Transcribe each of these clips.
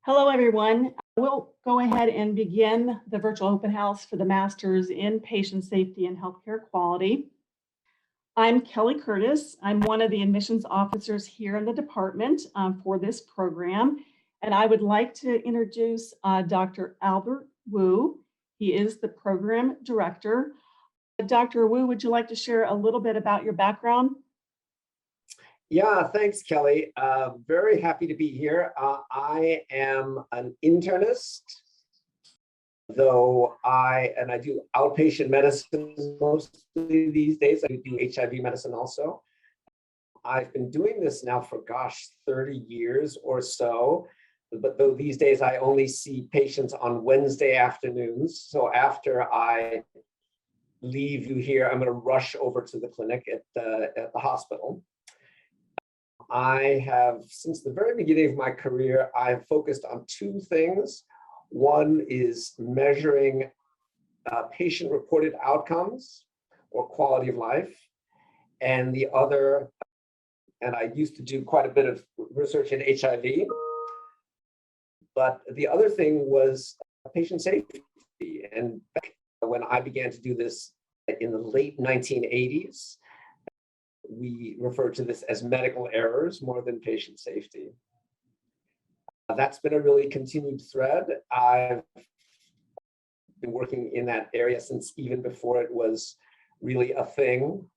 Hello, everyone. We'll go ahead and begin the virtual open house for the Masters in Patient Safety and Healthcare Quality. I'm Kelly Curtis. I'm one of the admissions officers here in the department for this program, and I would like to introduce Dr. Albert Wu. He is the program director. Dr. Wu, would you like to share a little bit about your background? Yeah, thanks, Kelly. Very happy to be here. I am an internist, though I do outpatient medicine mostly these days. I do HIV medicine also. I've been doing this now for, 30 years or so. But though these days I only see patients on Wednesday afternoons. So after I leave you here, I'm going to rush over to the clinic at the hospital. I have, since the very beginning of my career, I've focused on two things. One is measuring patient-reported outcomes or quality of life. And the other, and I used to do quite a bit of research in HIV, but the other thing was patient safety. And back when I began to do this in the late 1980s, we refer to this as medical errors more than patient safety. That's been a really continued thread. I've been working in that area since even before it was really a thing.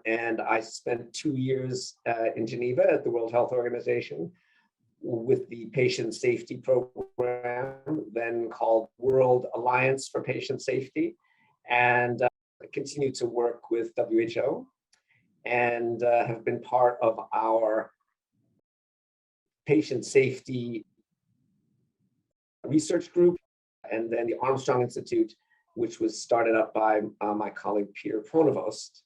And I spent 2 years in Geneva at the World Health Organization with the Patient Safety Program, then called World Alliance for Patient Safety, and continue to work with WHO. And have been part of our patient safety research group, and then the Armstrong Institute, which was started up by my colleague Peter Pronovost.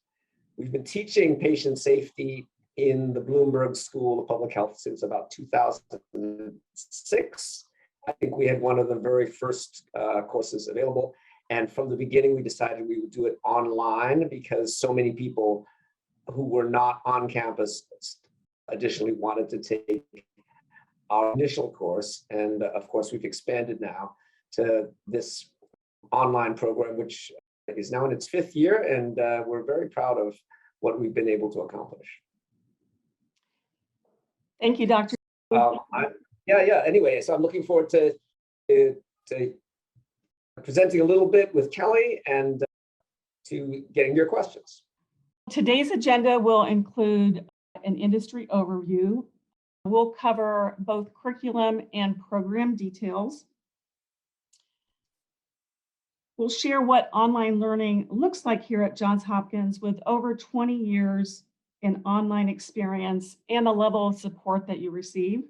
We've been teaching patient safety in the Bloomberg School of Public Health since about 2006. I think we had one of the very first courses available. And from the beginning, we decided we would do it online because so many people who were not on campus additionally wanted to take our initial course. And of course, we've expanded now to this online program, which is now in its 5th year. And we're very proud of what we've been able to accomplish. Thank you, Dr. Anyway, so I'm looking forward to presenting a little bit with Kelly and to getting your questions. Today's agenda will include an industry overview. We'll cover both curriculum and program details. We'll share what online learning looks like here at Johns Hopkins with over 20 years in online experience and the level of support that you receive.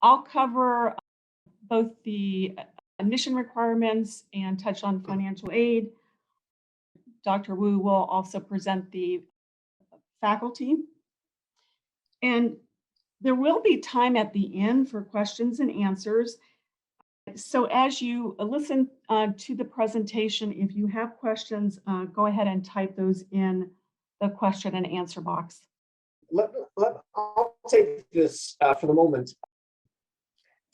I'll cover both the admission requirements and touch on financial aid. Dr. Wu will also present the faculty. And there will be time at the end for questions and answers. So as you listen to the presentation, if you have questions, go ahead and type those in the question and answer box. I'll take this for the moment.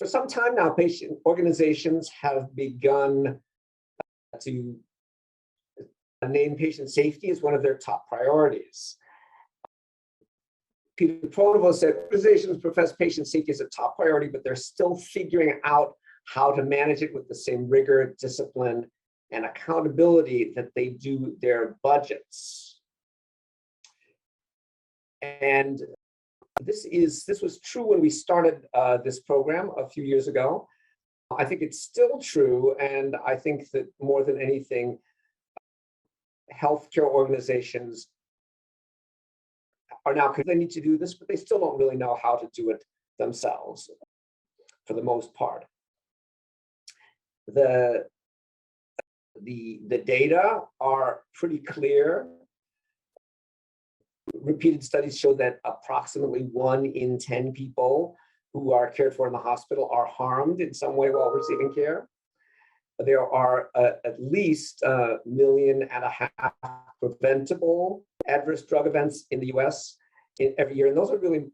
For some time now, patient organizations have begun to name patient safety as one of their top priorities. Peter Pronovost said organizations profess patient safety as a top priority, but they're still figuring out how to manage it with the same rigor, discipline, and accountability that they do their budgets. And this was true when we started this program a few years ago. I think it's still true, and I think that more than anything, healthcare organizations are now, they need to do this, but they still don't really know how to do it themselves for the most part. The data are pretty clear. Repeated studies show that approximately 1 in 10 people who are cared for in the hospital are harmed in some way while receiving care. There are at least 1.5 million preventable adverse drug events in the US every year, and those are really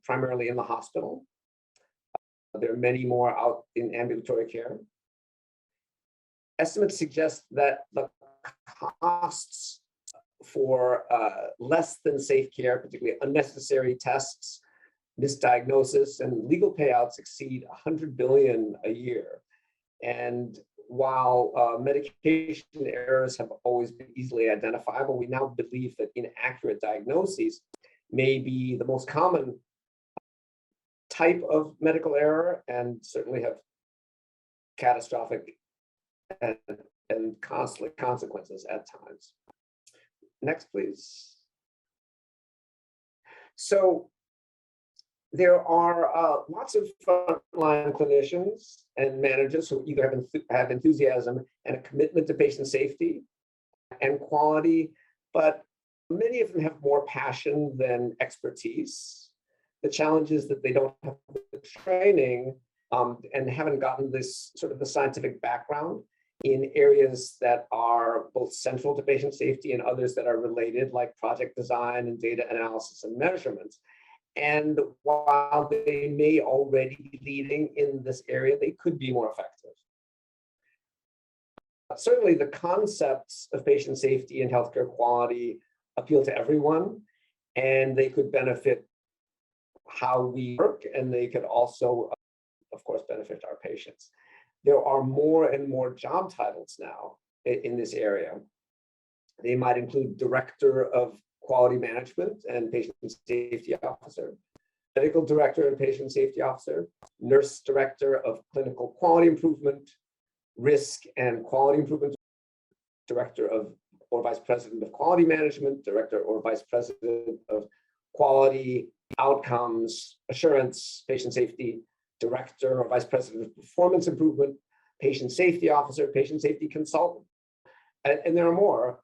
primarily in the hospital. There are many more out in ambulatory care. Estimates suggest that the costs for less than safe care, particularly unnecessary tests, misdiagnosis, and legal payouts exceed 100 billion a year. And while medication errors have always been easily identifiable, we now believe that inaccurate diagnoses may be the most common type of medical error and certainly have catastrophic and costly consequences at times. Next, please. So there are lots of frontline clinicians and managers who either have enthusiasm and a commitment to patient safety and quality, but many of them have more passion than expertise. The challenge is that they don't have the training and haven't gotten this sort of the scientific background in areas that are both central to patient safety and others that are related, like project design and data analysis and measurements. And while they may already be leading in this area, they could be more effective. Certainly, the concepts of patient safety and healthcare quality appeal to everyone, and they could benefit how we work, and they could also, of course, benefit our patients. There are more and more job titles now in this area. They might include Director of Quality Management and Patient Safety Officer, Medical Director and Patient Safety Officer, Nurse Director of Clinical Quality Improvement, Risk and Quality Improvement, Director of or Vice President of Quality Management, Director or Vice President of Quality Outcomes Assurance, Patient Safety, Director or Vice President of Performance Improvement, Patient Safety Officer, Patient Safety Consultant. And there are more.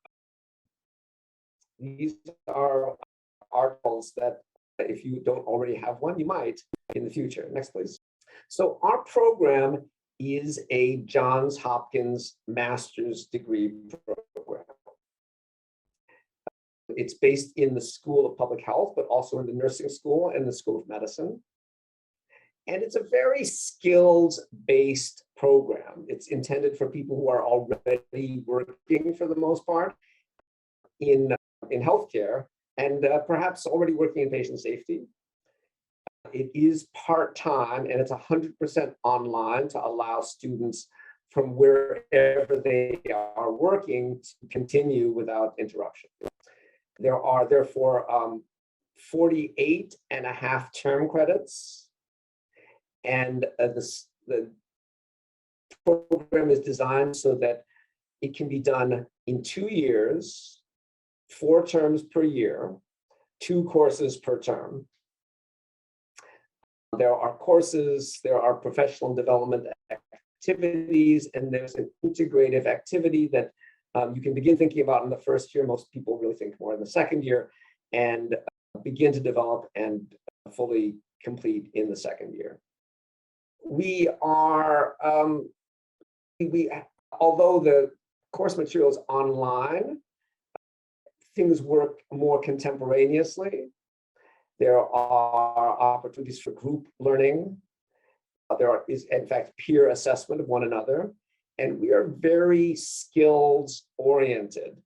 These are articles that if you don't already have one, you might in the future. Next, please. So our program is a Johns Hopkins master's degree program. It's based in the School of Public Health, but also in the nursing school and the School of Medicine. And it's a very skills-based program. It's intended for people who are already working, for the most part, in healthcare and perhaps already working in patient safety. It is part-time and it's 100% online to allow students from wherever they are working to continue without interruption. There are therefore 48 and a half term credits, and the program is designed so that it can be done in 2 years, 4 terms per year, 2 courses per term. There are courses, there are professional development activities, and there's an integrative activity that you can begin thinking about in the first year. Most people really think more in the second year, and begin to develop and fully complete in the second year. We are, although the course material is online, things work more contemporaneously. There are opportunities for group learning. There is, in fact, peer assessment of one another. And we are very skills oriented.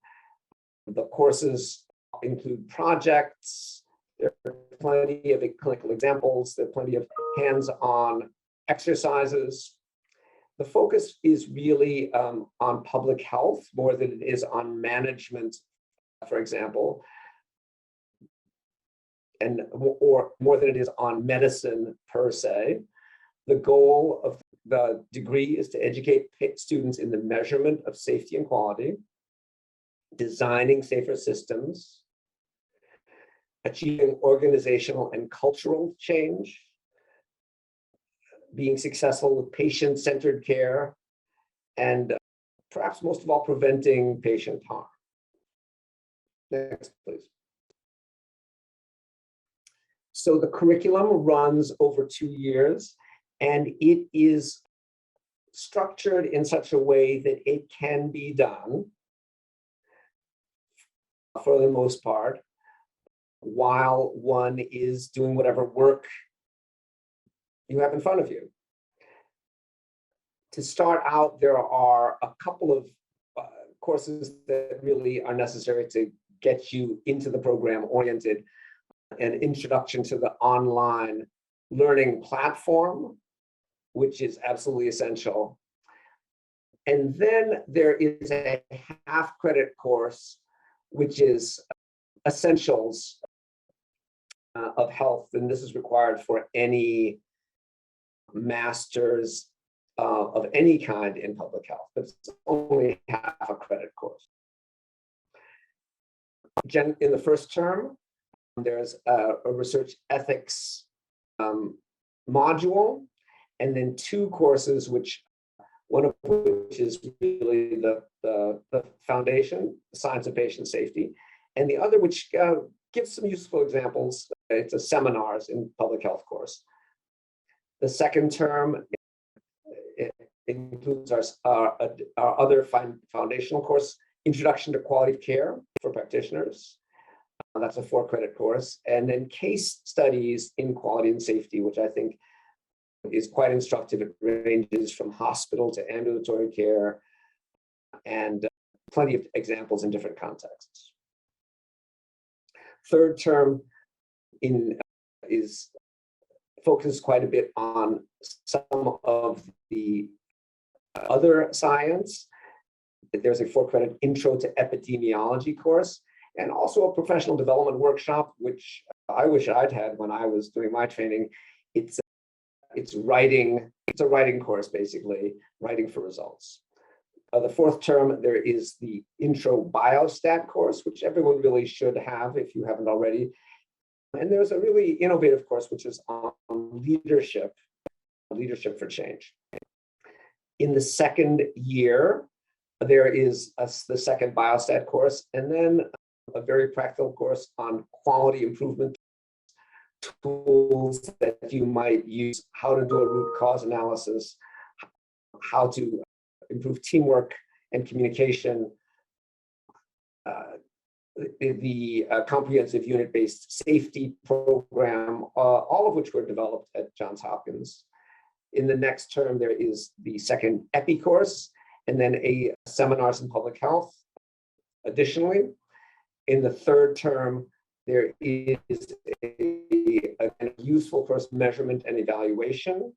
The courses include projects. There are plenty of clinical examples. There are plenty of hands-on exercises. The focus is really on public health more than it is on management, for example, or more than it is on medicine per se. The goal of the degree is to educate students in the measurement of safety and quality, designing safer systems, achieving organizational and cultural change, being successful with patient-centered care, and perhaps most of all, preventing patient harm. Next, please. So the curriculum runs over 2 years, and it is structured in such a way that it can be done, for the most part, while one is doing whatever work you have in front of you. To start out, there are a couple of courses that really are necessary to get you into the program oriented. An introduction to the online learning platform, which is absolutely essential. And then there is a half-credit course, which is essentials of health, and this is required for any master's of any kind in public health, but it's only half a credit course. In the first term, there's a research ethics module, and then two courses, one of which is really the foundation, the science of patient safety, and the other which gives some useful examples. It's a seminars in public health course. The second term includes our other foundational course, Introduction to Quality of Care for Practitioners. That's a 4-credit course. And then case studies in quality and safety, which I think is quite instructive. It ranges from hospital to ambulatory care, and plenty of examples in different contexts. Third term is focused quite a bit on some of the other science. There's a 4-credit Intro to Epidemiology course, and also a professional development workshop, which I wish I'd had when I was doing my training. It's a writing course, basically, writing for results. The fourth term, there is the Intro Biostat course, which everyone really should have if you haven't already. And there's a really innovative course, which is on leadership for change. In the second year, there is the second Biostat course, and then a very practical course on quality improvement tools that you might use, how to do a root cause analysis, how to improve teamwork and communication, the comprehensive unit-based safety program, all of which were developed at Johns Hopkins. In the next term, there is the second EPI course, and then a seminars in public health. Additionally, in the third term, there is a useful course, measurement and evaluation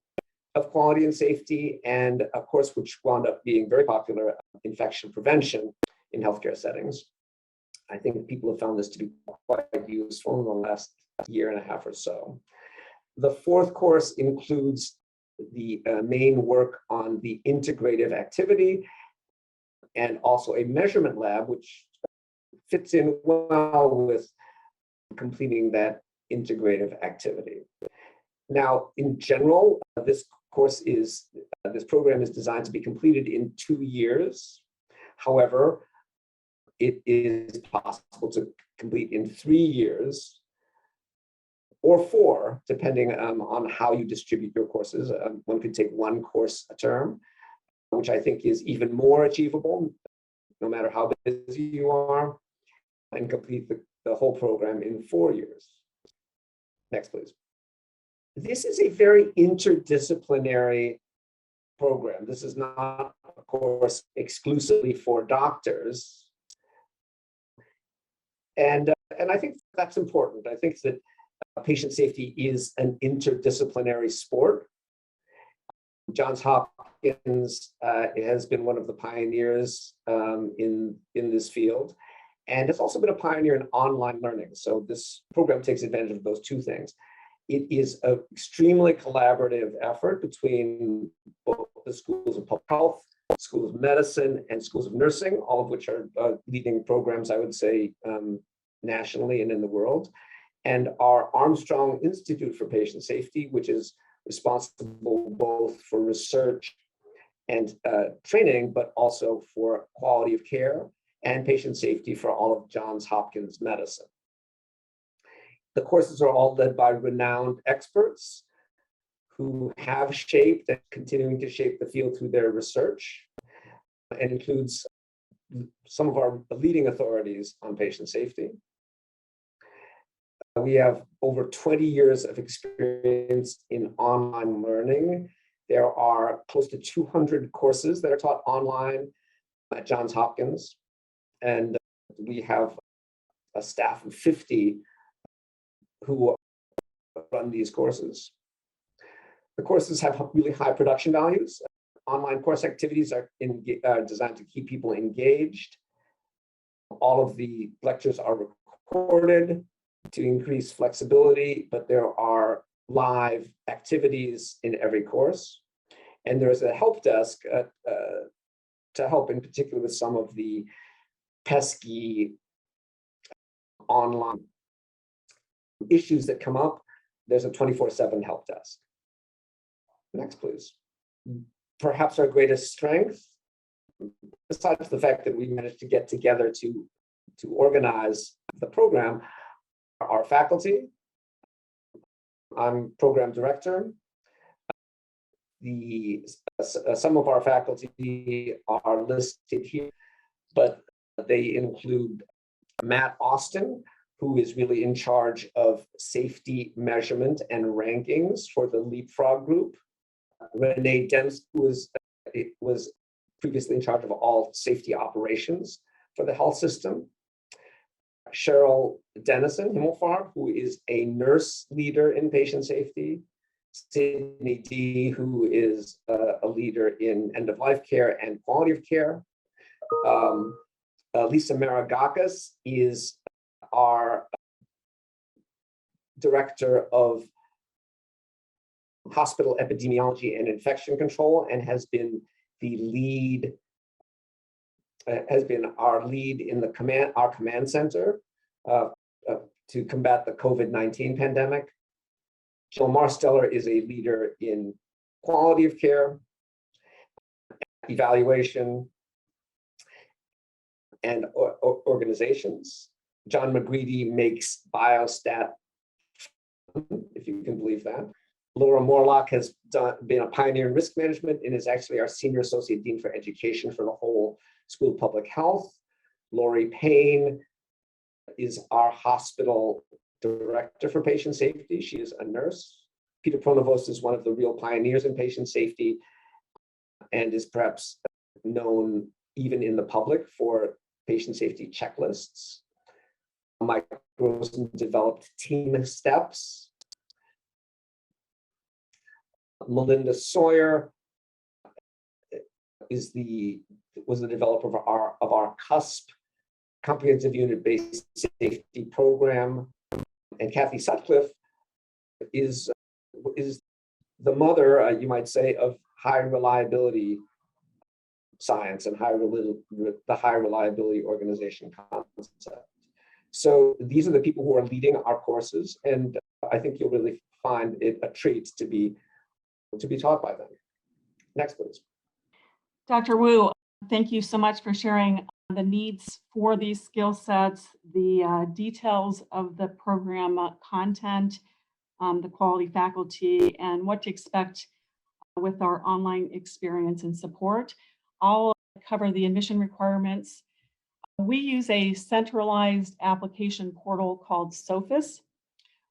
of quality and safety, and a course which wound up being very popular, infection prevention in healthcare settings. I think people have found this to be quite useful in the last year and a half or so. The fourth course includes the main work on the integrative activity, and also a measurement lab, which fits in well with completing that integrative activity. Now, in general, this program is designed to be completed in 2 years. However, it is possible to complete in 3 years or 4, depending on how you distribute your courses. One could take 1 course a term, which I think is even more achievable, no matter how busy you are, and complete the whole program in 4 years. Next, please. This is a very interdisciplinary program. This is not a course exclusively for doctors. And I think that's important. I think that patient safety is an interdisciplinary sport. Johns Hopkins has been one of the pioneers in this field, and it's also been a pioneer in online learning. So this program takes advantage of those two things. It is an extremely collaborative effort between both the schools of public health, schools of medicine, and schools of nursing, all of which are leading programs, I would say, nationally and in the world. And our Armstrong Institute for Patient Safety, which is responsible both for research and training, but also for quality of care and patient safety for all of Johns Hopkins medicine. The courses are all led by renowned experts who have shaped and continuing to shape the field through their research, and includes some of our leading authorities on patient safety. We have over 20 years of experience in online learning. There are close to 200 courses that are taught online at Johns Hopkins, and we have a staff of 50 who run these courses. The courses have really high production values. Online course activities are designed to keep people engaged. All of the lectures are recorded to increase flexibility, but there are live activities in every course. And there's a help desk to help in particular with some of the pesky online issues that come up. There's a 24/7 help desk. Next, please. Perhaps our greatest strength, besides the fact that we managed to get together to organize the program, are our faculty. I'm program director. Some of our faculty are listed here, but they include Matt Austin, who is really in charge of safety measurement and rankings for the Leapfrog group. Renee Dens, who was previously in charge of all safety operations for the health system. Cheryl Dennison Himmelfarb, who is a nurse leader in patient safety. Sydney D, who is a leader in end-of-life care and quality of care. Lisa Maragakis is our director of hospital epidemiology and infection control, and has been the lead, has been our lead in the our command center to combat the COVID-19 pandemic. Jill Marsteller is a leader in quality of care, evaluation, and organizations. John McGreedy makes biostat, if you can believe that. Laura Morlock has been a pioneer in risk management and is actually our Senior Associate Dean for Education for the whole School of Public Health. Lori Payne is our hospital director for patient safety. She is a nurse. Peter Pronovost is one of the real pioneers in patient safety and is perhaps known even in the public for patient safety checklists. Mike Rosen developed team steps. Melinda Sawyer was the developer of our CUSP, Comprehensive Unit-Based Safety Program. And Kathy Sutcliffe is the mother, you might say, of high reliability science and the high reliability organization concept. So these are the people who are leading our courses, and I think you'll really find it a treat to be taught by them. Next, please. Dr. Wu, thank you so much for sharing the needs for these skill sets, the details of the program content, the quality faculty, and what to expect with our online experience and support. I'll cover the admission requirements. We use a centralized application portal called SOFIS,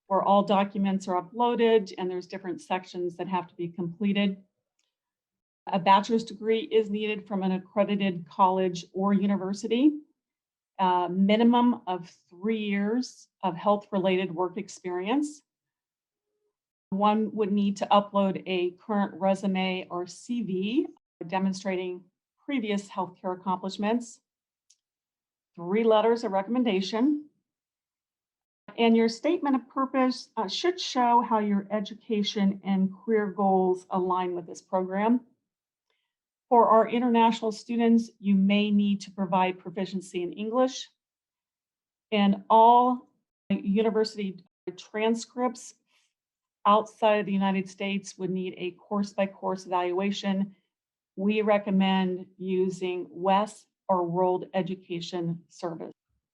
where all documents are uploaded and there's different sections that have to be completed. A bachelor's degree is needed from an accredited college or university. Minimum of 3 years of health-related work experience. One would need to upload a current resume or CV demonstrating previous healthcare accomplishments. 3 letters of recommendation. And your statement of purpose should show how your education and career goals align with this program. For our international students, you may need to provide proficiency in English. And all university transcripts outside of the United States would need a course-by-course evaluation. We recommend using WES or World Education Service.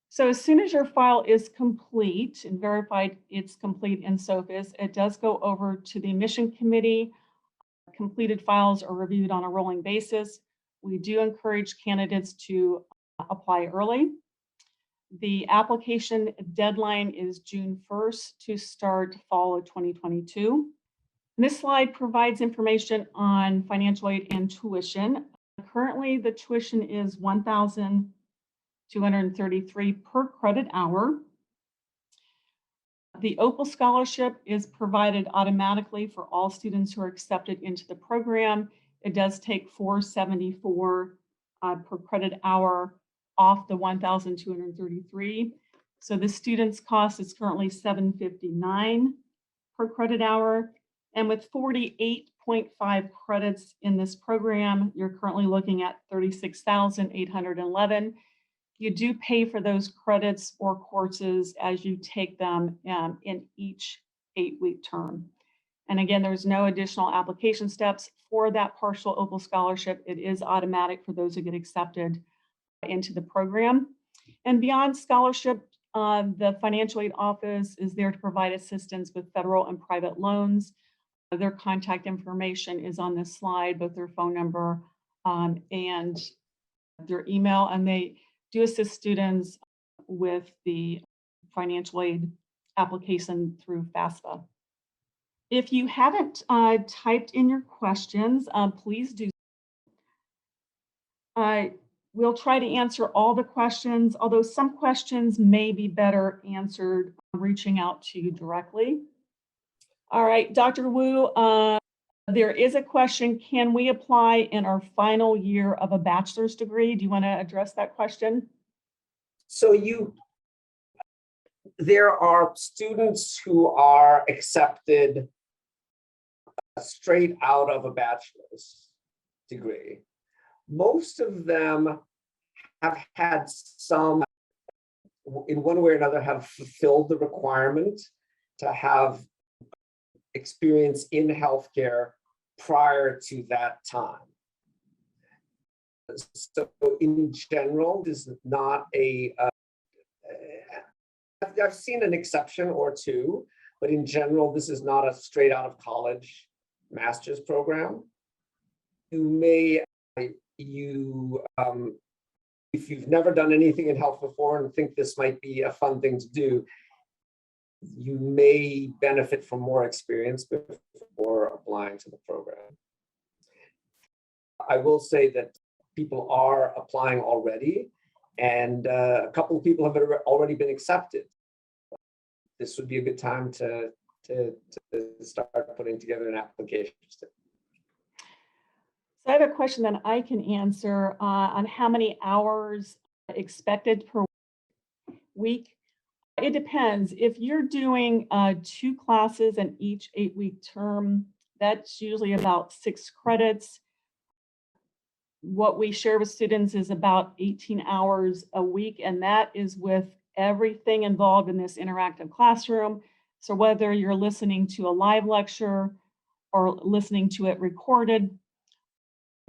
So as soon as your file is complete and verified it's complete in SOFIS, it does go over to the admission committee. Completed files are reviewed on a rolling basis. We do encourage candidates to apply early. The application deadline is June 1st to start fall of 2022. This slide provides information on financial aid and tuition. Currently, the tuition is $1,233 per credit hour. The OPAL scholarship is provided automatically for all students who are accepted into the program. It does take $474 per credit hour off the $1,233. So the student's cost is currently $759 per credit hour. And with 48.5 credits in this program, you're currently looking at $36,811. You do pay for those credits or courses as you take them in each 8-week term. And again, there's no additional application steps for that partial OPAL scholarship. It is automatic for those who get accepted into the program. And beyond scholarship, the financial aid office is there to provide assistance with federal and private loans. Their contact information is on this slide, both their phone number and their email, and they do assist students with the financial aid application through FAFSA. If you haven't typed in your questions, please do. We'll try to answer all the questions, although some questions may be better answered reaching out to you directly. All right, Dr. Wu, there is a question, can we apply in our final year of a bachelor's degree? Do you want to address that question? So there are students who are accepted straight out of a bachelor's degree. Most of them have had some, in one way or another, have fulfilled the requirement to have experience in healthcare prior to that time. So in general, this is not I've seen an exception or two, but in general, this is not a straight out of college master's program. If you've never done anything in health before and think this might be a fun thing to do, you may benefit from more experience before applying to the program. I will say that people are applying already, and a couple of people have already been accepted. This would be a good time to start putting together an application. So I have a question that I can answer on how many hours expected per week. It depends. If you're doing 2 classes in each 8-week term, that's usually about 6 credits. What we share with students is about 18 hours a week, and that is with everything involved in this interactive classroom. So whether you're listening to a live lecture or listening to it recorded,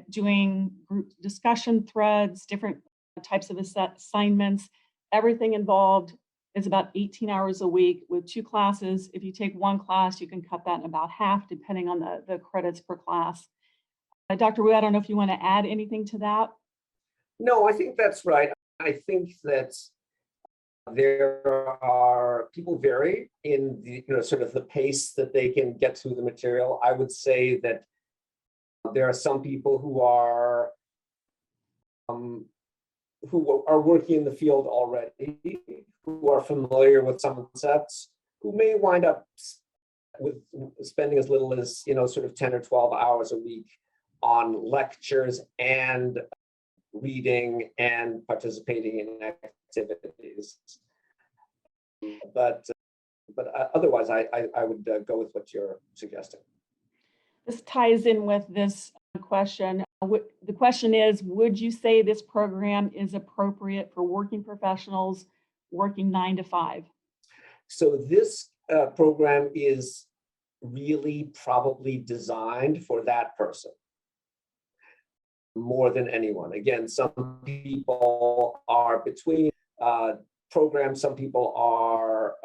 doing group discussion threads, different types of assignments, everything involved is about 18 hours a week with 2 classes. If you take 1 class, you can cut that in about half, depending on the credits per class. Dr. Wu, I don't know if you want to add anything to that. No, I think that's right. I think that people vary in the sort of the pace that they can get through the material. I would say that there are some people who are working in the field already, who are familiar with some concepts, who may wind up with spending as little as sort of 10 or 12 hours a week on lectures and reading and participating in activities. But otherwise, I would go with what you're suggesting. This ties in with this question. The question is, would you say this program is appropriate for working professionals working 9 to 5? So this program is really probably designed for that person more than anyone. Again, some people are between programs, some people are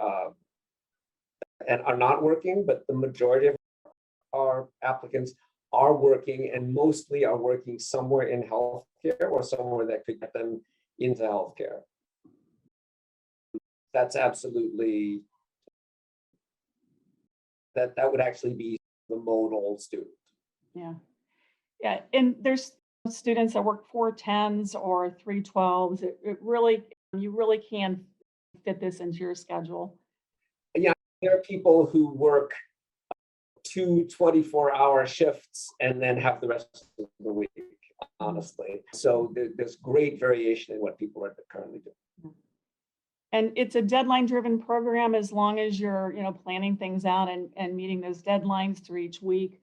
and are not working, but the majority of our applicants are working, and mostly are working somewhere in healthcare or somewhere that could get them into healthcare. that's absolutely, that would actually be the modal student. Yeah. Yeah. And there's students that work 4 10s or 3 12s. It really, you really can fit this into your schedule. Yeah, there are people who work 2 24-hour shifts and then have the rest of the week, honestly. So there's great variation in what people are currently doing. And it's a deadline-driven program as long as you're, planning things out and meeting those deadlines through each week.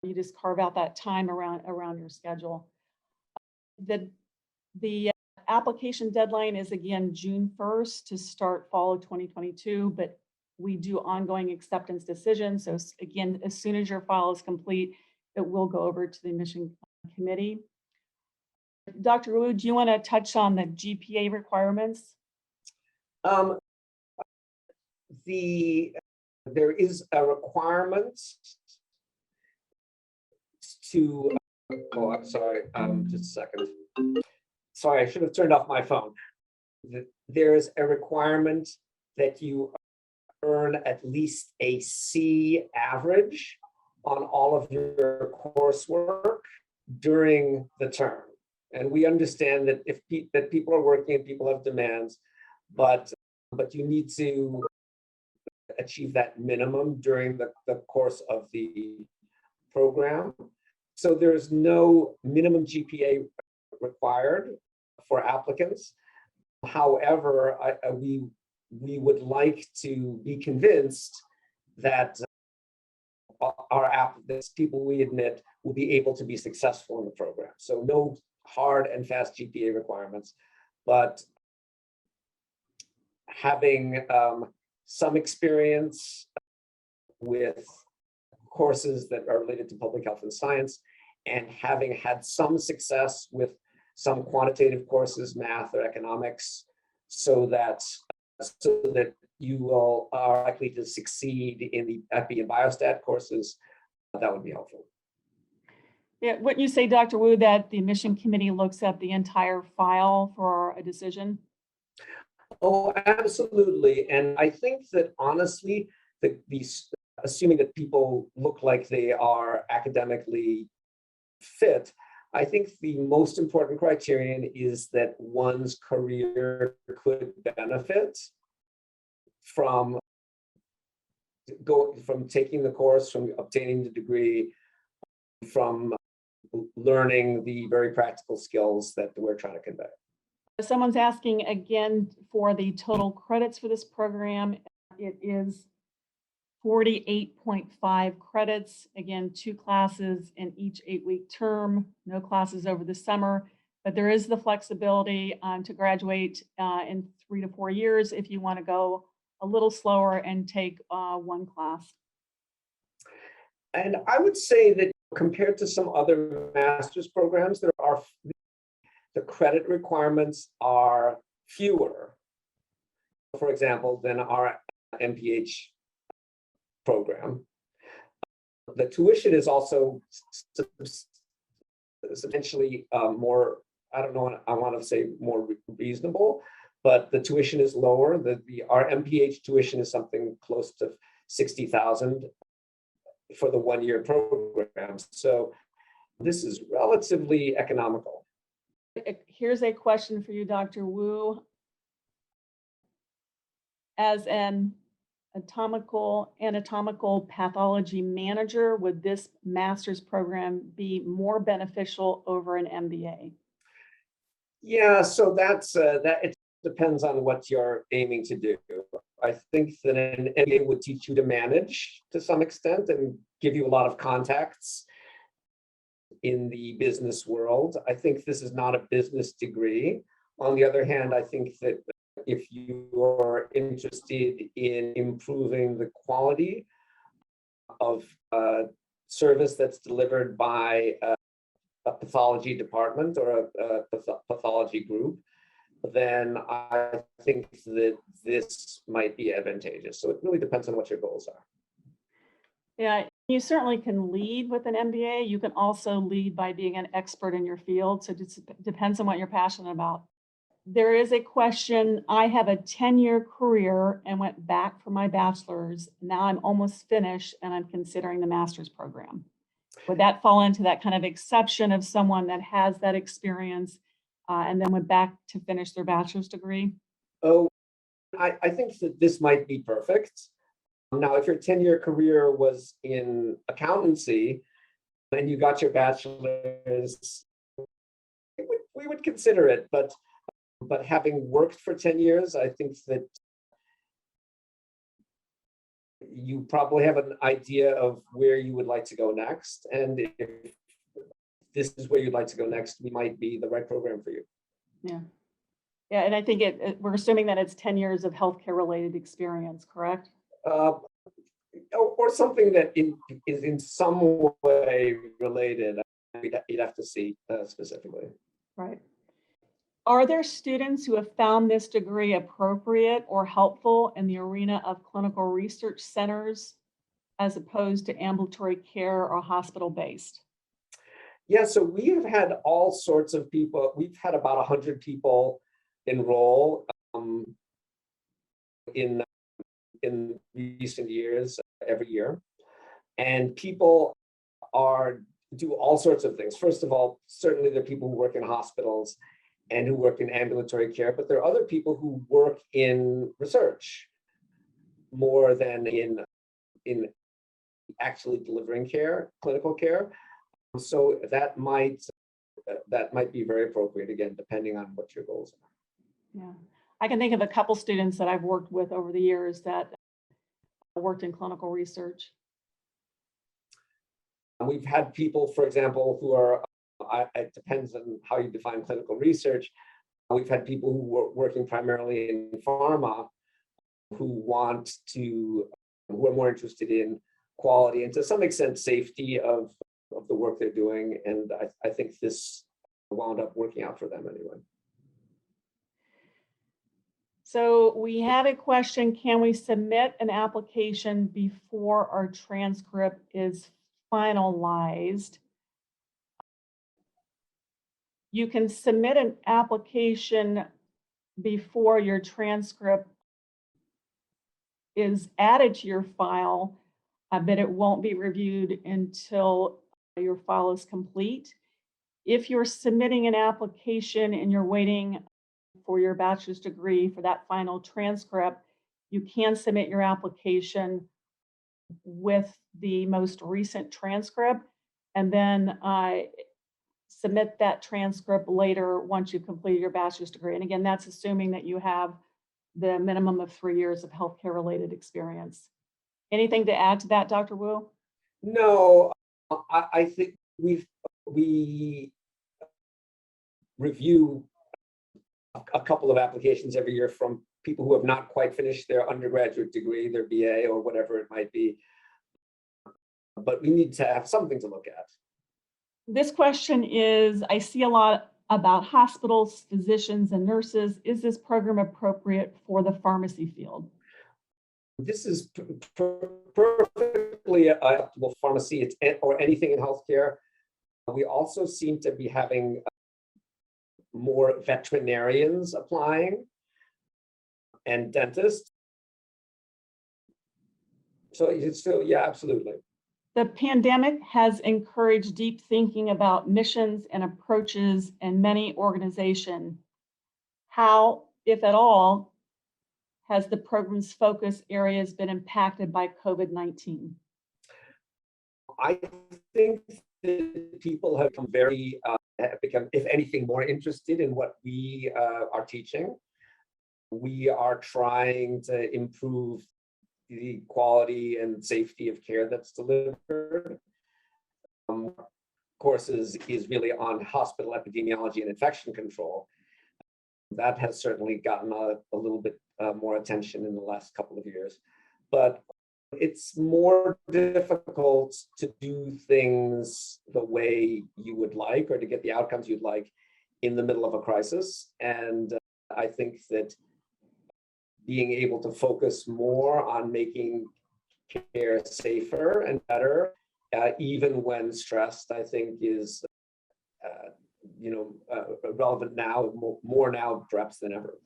You just carve out that time around your schedule. The application deadline is again June 1st to start fall of 2022, but we do ongoing acceptance decisions. So again, as soon as your file is complete, it will go over to the admission committee. Dr. Wu, do you want to touch on the GPA requirements? Um, there is a requirement to, oh, I'm sorry, just a second. Sorry, I should have turned off my phone. There is a requirement that you earn at least a C average on all of your coursework during the term. And we understand that that people are working and people have demands, but you need to achieve that minimum during the course of the program. So there's no minimum GPA required for applicants. However, we would like to be convinced that the people we admit will be able to be successful in the program. So no hard and fast GPA requirements, but having some experience with courses that are related to public health and science, and having had some success with some quantitative courses, math or economics, so that you are likely to succeed in the epi and biostat courses, that would be helpful. Yeah, wouldn't you say, Dr. Wu, that the admission committee looks at the entire file for a decision? Oh, absolutely. And I think that honestly, assuming that people look like they are academically fit, I think the most important criterion is that one's career could benefit from taking the course, from obtaining the degree, from learning the very practical skills that we're trying to convey. Someone's asking again for the total credits for this program. It is 48.5 credits. Again, 2 classes in each 8-week term, no classes over the summer, but there is the flexibility to graduate in 3 to 4 years if you want to go a little slower and take 1 class. And I would say that compared to some other master's programs, the credit requirements are fewer, for example, than our MPH program. The tuition is also substantially more, I don't know, I want to say more reasonable, but the tuition is lower. Our MPH tuition is something close to 60,000 for the 1-year program. So this is relatively economical. Here's a question for you, Dr. Wu. As an anatomical pathology manager, would this master's program be more beneficial over an MBA? Yeah, so it depends on what you're aiming to do. I think that an MBA would teach you to manage to some extent and give you a lot of contacts in the business world. I think this is not a business degree. On the other hand, I think that if you are interested in improving the quality of service that's delivered by a pathology department or a pathology group, then I think that this might be advantageous. So it really depends on what your goals are. Yeah, you certainly can lead with an MBA. You can also lead by being an expert in your field. So it just depends on what you're passionate about. there is a question. I have a 10-year career and went back for my bachelor's. Now I'm almost finished and I'm considering the master's program. Would that fall into that kind of exception of someone that has that experience and then went back to finish their bachelor's degree? Oh, I think that this might be perfect. Now, if your 10-year career was in accountancy and you got your bachelor's, we would consider it. But having worked for 10 years, I think that you probably have an idea of where you would like to go next. And if this is where you'd like to go next, we might be the right program for you. Yeah. Yeah, and I think we're assuming that it's 10 years of healthcare related experience, correct? Uh, or something that is in some way related. You'd have to see specifically. Right. Are there students who have found this degree appropriate or helpful in the arena of clinical research centers as opposed to ambulatory care or hospital based? Yeah, so we have had all sorts of people. We've had about 100 people enroll in recent years every year, and people do all sorts of things. First of all, certainly there are people who work in hospitals and who work in ambulatory care, but there are other people who work in research more than in actually delivering care, clinical care. So that might be very appropriate, again, depending on what your goals are. Yeah. I can think of a couple students that I've worked with over the years that worked in clinical research. We've had people, for example, who are, it depends on how you define clinical research. We've had people who were working primarily in pharma who are more interested in quality and to some extent safety of the work they're doing. And I think this wound up working out for them anyway. So we have a question, can we submit an application before our transcript is finalized? You can submit an application before your transcript is added to your file, but it won't be reviewed until your file is complete. If you're submitting an application and you're waiting for your bachelor's degree for that final transcript, you can submit your application with the most recent transcript and then submit that transcript later once you've completed your bachelor's degree. And again, that's assuming that you have the minimum of 3 years of healthcare related experience. Anything to add to that, Dr. Wu? No, I think we review a couple of applications every year from people who have not quite finished their undergraduate degree, their BA or whatever it might be. But we need to have something to look at. This question is, I see a lot about hospitals, physicians, and nurses. Is this program appropriate for the pharmacy field? This is perfectly adaptable pharmacy or anything in healthcare. We also seem to be having more veterinarians applying and dentists. So it's still, yeah, absolutely. The pandemic has encouraged deep thinking about missions and approaches in many organizations. How, if at all, has the program's focus areas been impacted by COVID-19? I think that people have become, if anything, more interested in what we are teaching. We are trying to improve the quality and safety of care that's delivered. Courses is really on hospital epidemiology and infection control. That has certainly gotten a little bit more attention in the last couple of years, but it's more difficult to do things the way you would like or to get the outcomes you'd like in the middle of a crisis. And I think that being able to focus more on making care safer and better, even when stressed, I think is relevant now, more now perhaps than ever.